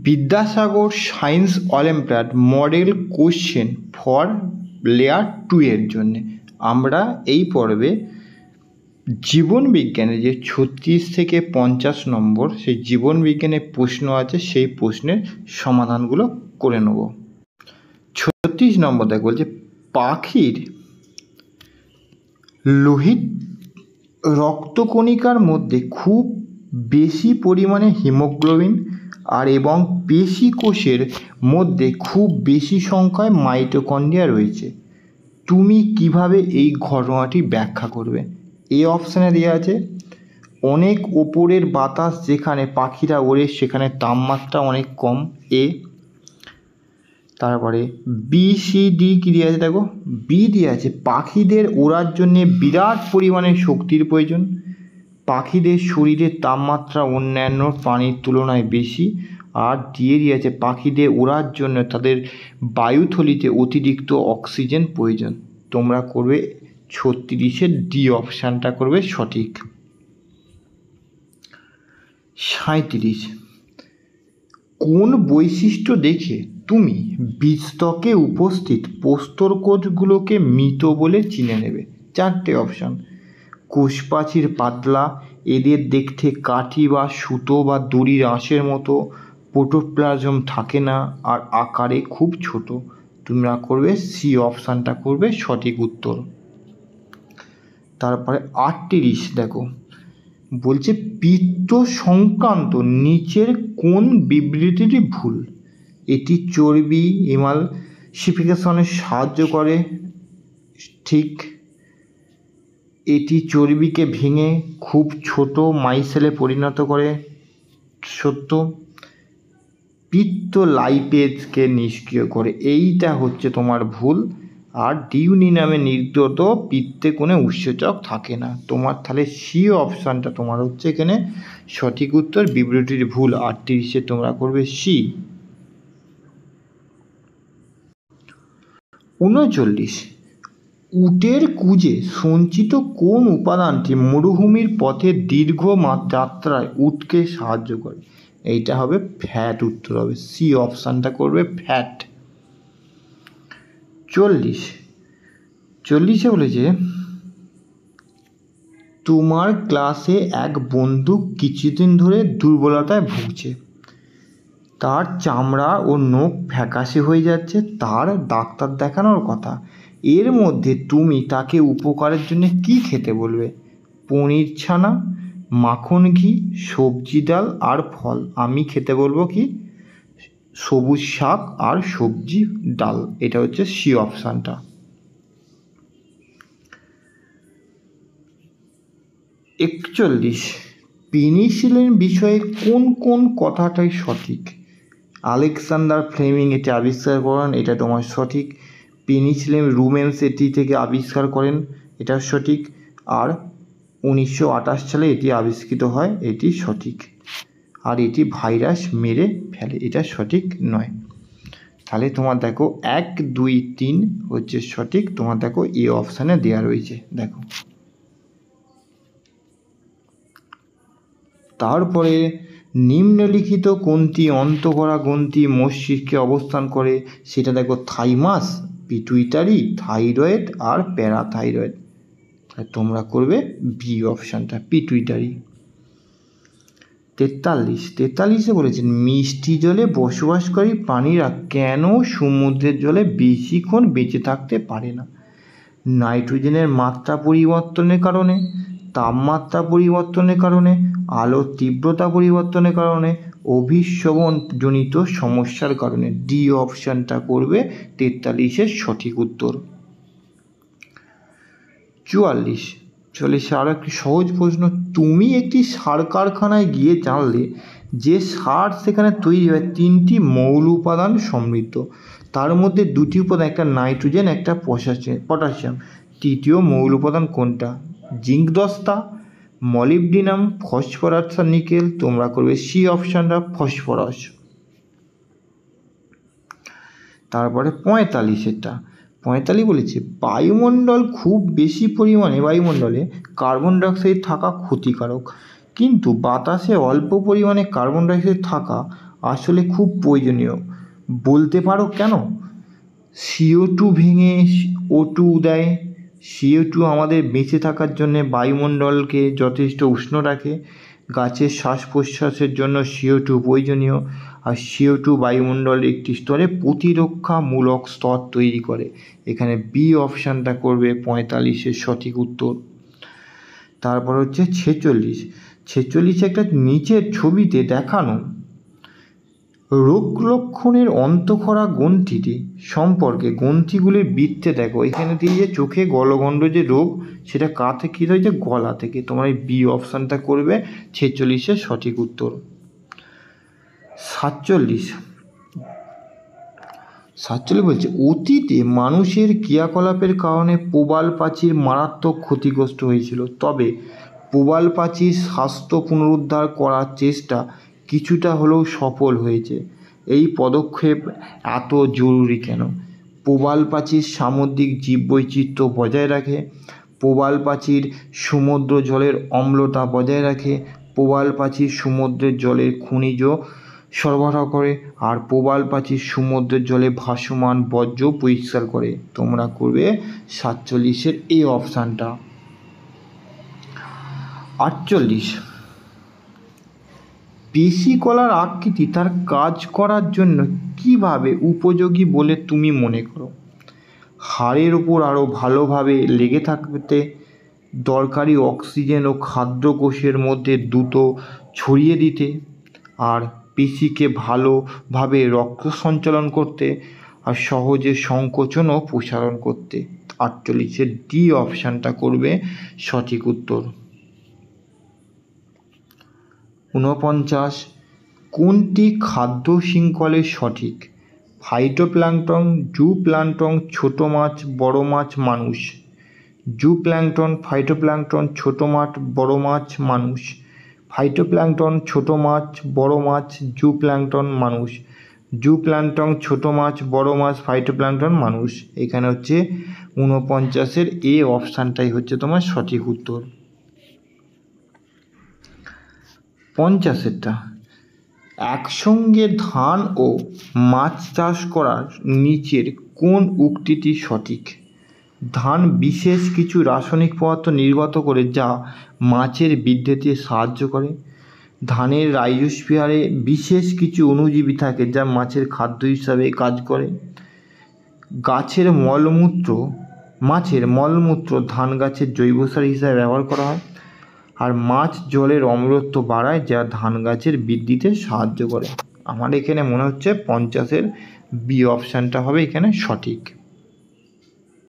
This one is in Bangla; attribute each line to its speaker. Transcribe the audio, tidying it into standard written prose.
Speaker 1: Vidyasagar science olympiad model question for layer 2 এর জন্য আমরা এই পর্বে জীবন বিজ্ঞানে যে 36 থেকে 50 নম্বর সেই জীবন বিজ্ঞানের প্রশ্ন আছে, সেই প্রশ্নের সমাধানগুলো করে নেব। 36 নম্বর দেখ বলছে পাখির লোহিত রক্তকণিকার মধ্যে খুব বেশি পরিমাণে হিমোগ্লোবিন আর এবং পেশি কোষের মধ্যে খুব বেশি সংখ্যায় মাইটোকন্ড্রিয়া রয়েছে। তুমি কিভাবে এই ঘটনাটি ব্যাখ্যা করবে? এ অপশানে দেওয়া আছে অনেক ওপরের বাতাস যেখানে পাখিরা ওড়ে সেখানে তাপমাত্রা অনেক কম, এ। তারপরে বি সি ডি কী দেওয়া আছে দেখো, বি দেওয়া আছে পাখিদের ওড়ার জন্যে বিরাট পরিমাণে শক্তির প্রয়োজন, পাখিদের শরীরের তাপমাত্রা অন্যান্য প্রাণীর তুলনায় বেশি, আর দিয়ে দিয়েছে পাখিদের ওড়ার জন্য তাদের বায়ুথলিতে অতিরিক্ত অক্সিজেন প্রয়োজন। তোমরা করবে 36-এর ডি অপশানটা করবে সঠিক। 37 কোন বৈশিষ্ট্য দেখে তুমি বীজত্বকে উপস্থিত প্রস্তরকোষগুলোকে মৃত বলে চিনে নেবে? 4টে অপশান। কোষপ্রাচীর পাতলা, এদের দেখতে কাঠি বা সুতো বা দড়ির আঁশের মতো, প্রোটোপ্লাজম থাকে না, আর আকারে খুব ছোট। তোমরা করবে সি অপশানটা করবে সঠিক উত্তর। তারপরে 38 দেখো বলছে পিত্ত সংক্রান্ত নিচের কোন বিবৃতিটি ভুল? এটি চর্বি ইমালসিফিকেশনে সাহায্য করে, ঠিক। এটি চর্বিকে ভেঙে খুব ছোট মাইসেলে পরিণত করে, সত্য। পিত্ত লাইপেজকে নিষ্ক্রিয় করে, এইটা হচ্ছে তোমার ভুল। আর ডিউনি নামে নির্গত পিত্তে কোনো উৎসেচক থাকে না। তোমার তাহলে সি অপশানটা তোমার হচ্ছে এখানে সঠিক উত্তর, বিবৃতির ভুল। 38-এ তোমরা করবে সি। 39 উটের কুজে সঞ্চিত কোন উপাদানটি মরুভূমির পথে দীর্ঘ যাত্রায় উটকে সাহায্য করে? এইটা হবে ফ্যাট, উত্তর হবে সি অপশানটা করবে ফ্যাট। 40-এ বলেছে তোমার ক্লাসে এক বন্ধু কিছুদিন ধরে দুর্বলতায় ভুগছে, তার চামড়া ও নখ ফ্যাকাশে হয়ে যাচ্ছে, তার ডাক্তার দেখানোর কথা। এর মধ্যে তুমি তাকে উপকারের জন্য কি খেতে বলবে? পনির, ছানা, মাখন, ঘি, সবজি, ডাল আর ফল। আমি খেতে বলবো কি সবুজ শাক আর সবজি ডাল, এটা হচ্ছে সি অপশানটা। 41 পেনিসিলিন বিষয়ে কোন কোন কথাটাই সঠিক? আলেকজান্ডার ফ্লেমিং এটি আবিষ্কার করেন, এটা তোমার সঠিক। পেনিসিলিন রুমেন্স এটি থেকে আবিষ্কার করেন, এটা সঠিক। আর 1928 সালে এটি আবিষ্কৃত হয়, এটি সঠিক। আর এটি ভাইরাস মেরে ফেলে, এটা সঠিক নয়। তাহলে তোমার দেখো 1, 2, 3 হচ্ছে সঠিক। তোমার দেখো এ অপশানে দেওয়া রয়েছে, দেখো। তারপরে নিম্নলিখিত কোনটি অন্তঃকরা গ্রন্থি মস্তিষ্কে অবস্থান করে? সেটা দেখো থাইমাস, পিটুইটারি, থাইরয়েড আর প্যারাথাইরয়েড। তোমরা করবে বি অপশানটা পিটুইটারি। 43-এ বলেছেন মিষ্টি জলে বসবাসকারী প্রাণীরা কেন সমুদ্রের জলে বেশিক্ষণ বেঁচে থাকতে পারে না? নাইট্রোজেনের মাত্রা পরিবর্তনের কারণে, তাপমাত্রা পরিবর্তনের কারণে, আলোর তীব্রতা পরিবর্তনের কারণে, অভিশবনজনিত সমস্যার কারণে। ডি অপশানটা করবে 43-এর সঠিক উত্তর। 44 আরও একটি সহজ প্রশ্ন। তুমি একটি সার কারখানায় গিয়ে জানলে যে সার সেখানে তৈরি হয় 3টি মৌল উপাদান সমৃদ্ধ, তার মধ্যে 2টি উপাদান, একটা নাইট্রোজেন একটা পটাশিয়াম। তৃতীয় মৌল উপাদান কোনটা? জিঙ্ক দস্তা, মলিবডিনাম, ফসফরাস আর নিকেল। তোমরা করবে সি অপশানটা ফসফরাস। তারপরে 45 বলেছে বায়ুমণ্ডল খুব বেশি পরিমাণে বায়ুমণ্ডলে কার্বন ডাইঅক্সাইড থাকা ক্ষতিকারক, কিন্তু বাতাসে অল্প পরিমাণে কার্বন ডাইঅক্সাইড থাকা আসলে খুব প্রয়োজনীয়। বলতে পারো কেন? CO2 ভেঙে O2 দেয়। CO2 আমাদের বেঁচে থাকার জন্য বায়ুমণ্ডলকে যথেষ্ট উষ্ণ রাখে। গাছের শ্বাস প্রশ্বাসের জন্য CO2 প্রয়োজনীয়। আর CO2 বায়ুমণ্ডলের একটি স্তরে প্রতিরক্ষামূলক স্তর তৈরি করে। এখানে বি অপশানটা করবে 45-এর সঠিক উত্তর। তারপর হচ্ছে 46 একটা নিচের ছবিতে দেখানো রোগ লক্ষণের অন্তঃক্ষরা গ্রন্থিটি সম্পর্কে গ্রন্থিগুলির বৃত্তে দেখো। এখানে দিয়ে যে চোখে গলগণ্ড যে রোগ, সেটা কাতে কী হয়েছে? গলা থেকে। তোমরা এই বি অপশানটা করবে 46-এর সঠিক উত্তর। 47 বলছে অতীতে মানুষের ক্রিয়াকলাপের কারণে প্রবাল প্রাচীর মারাত্মক ক্ষতিগ্রস্ত হয়েছিল, তবে প্রবাল প্রাচীর স্বাস্থ্য পুনরুদ্ধার করার চেষ্টা কিছুটা হলেও সফল হয়েছে। এই পদক্ষেপ এত জরুরি কেন? প্রবাল প্রাচীর সামুদ্রিক জীববৈচিত্র্য বজায় রাখে। প্রবাল প্রাচীর সমুদ্র জলের অম্লতা বজায় রাখে। প্রবাল প্রাচীর সমুদ্রের জলের খনিজ সরবরাহ করে। আর প্রবাল প্রাচীর সমুদ্রের জলে ভাসমান বর্জ্য পরিষ্কার করে। তোমরা করবে 47-এর এ অপশানটা। 48 পেশিকলার আকৃতি তার কাজ করার জন্য কিভাবে উপযোগী বলে তুমি মনে করো? হাড়ের ওপর আরও ভালোভাবে লেগে থাকতে, দরকারি অক্সিজেন ও খাদ্য কোষের মধ্যে দ্রুত ছড়িয়ে দিতে, আর পেশিকে ভালোভাবে রক্ত সঞ্চালন করতে, আর সহজে সংকোচন ও প্রসারণ করতে। 48-এর ডি অপশানটা করবে সঠিক উত্তর। 49 কোনটি খাদ্য শৃঙ্খলের সঠিক? ফাইটোপ্ল্যাঙ্কটন, জুপ্ল্যাঙ্কটন, ছোট মাছ, বড় মাছ, মানুষ। জুপ্ল্যাঙ্কটন, ফাইটোপ্ল্যাঙ্কটন, ছোট মাছ, বড় মাছ, মানুষ। ফাইটোপ্ল্যাঙ্কটন, ছোট মাছ, বড় মাছ, জুপ্ল্যাঙ্কটন, মানুষ। জুপ্ল্যাঙ্কটন, ছোট মাছ, বড় মাছ, ফাইটোপ্ল্যাঙ্কটন, মানুষ। এখানে হচ্ছে 49-এর এ অপশানটাই হচ্ছে তোমার সঠিক উত্তর। 50-এরটা একসঙ্গে ধান ও মাছ চাষ করার নিচের কোন উক্তিটি সঠিক? ধান বিশেষ কিছু রাসায়নিক পদার্থ নির্গত করে যা মাছের বৃদ্ধিতে সাহায্য করে। ধানের রাইজোস্ফিয়ারে বিশেষ কিছু অণুজীবী থাকে যা মাছের খাদ্য হিসাবে কাজ করে। মাছের মলমূত্র ধান গাছের জৈব সার হিসাবে ব্যবহার করা হয়। আর মাছ জলের অম্লত্ব বাড়ায় যা ধান গাছের বৃদ্ধিতে সাহায্য করে। আমার এখানে মনে হচ্ছে 50-এর বি অপশানটা হবে এখানে সঠিক।